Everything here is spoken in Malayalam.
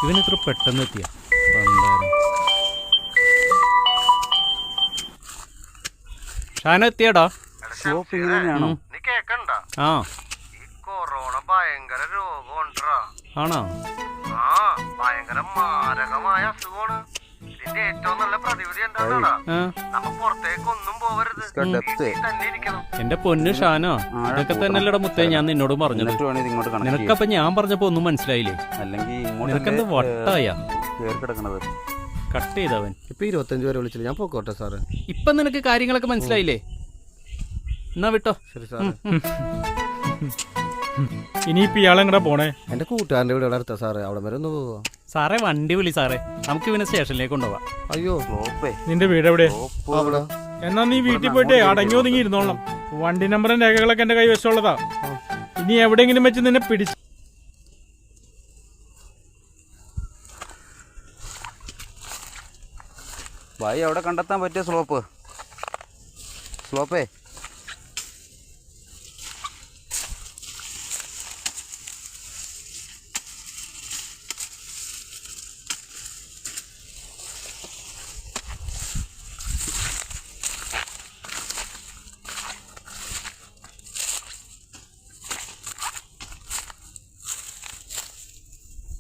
ഇവനിത്ര പെട്ടെന്ന് എത്തിയ ഷാന എത്തിയടാ. ആ കൊറോണ ഭയങ്കര രോഗമുണ്ടാ. ആണോ? ആ ഭയങ്കര മാരകമായ അസുഖമാണ്. ഇതിന്റെ ഏറ്റവും നല്ല പ്രതിവിധി എന്താണെന്നാ, നമ്മ പുറത്തേക്കൊന്നും പോവരുത്, തന്നെ ഇരിക്കണം. എന്റെ പൊന്നു ഷാനോ, ഇതൊക്കെ തന്നെയല്ലടാ മുത്തേ ഞാൻ നിന്നോട് പറഞ്ഞത്. നിനക്കപ്പൊ ഞാൻ പറഞ്ഞപ്പോ ഒന്നും മനസ്സിലായില്ലേ? നിനക്കെന്താ വട്ടായ കട്ട് ചെയ്തവൻ? ഇപ്പൊ 25 വരെ വിളിച്ചില്ല, ഞാൻ പോക്കോട്ടെ സാറ്. ഇപ്പൊ നിനക്ക് കാര്യങ്ങളൊക്കെ മനസ്സിലായില്ലേ? എന്നാ വിട്ടോ. ശരി സാറ്. ഇനിയിപ്പോ ഇയാളെങ്ങടാ പോണേ? എന്റെ കൂട്ടുകാരന്റെ വീട് അവിടെ അടുത്ത സാറ്, അവിടെ വരെ ഒന്ന് പോവാ. സാറേ വണ്ടി വിളി സാറേ, നമുക്ക് ഇവനെ സ്റ്റേഷനിലേക്ക് കൊണ്ടുപോവാം. അയ്യോ നിന്റെ വീട് എവിടെ? അവിടെ. എന്നാ നീ വീട്ടിൽ പോയിട്ട് അടങ്ങി ഒതുങ്ങി ഇരുന്നോളണം. വണ്ടി നമ്പറും രേഖകളൊക്കെ എന്റെ കൈവശമുള്ളതാ. ഇനി എവിടെയെങ്കിലും വെച്ച് നിന്നെ പിടിച്ച് ഭായി അവിടെ കണ്ടെത്താൻ പറ്റിയ സ്ലോപ്പേ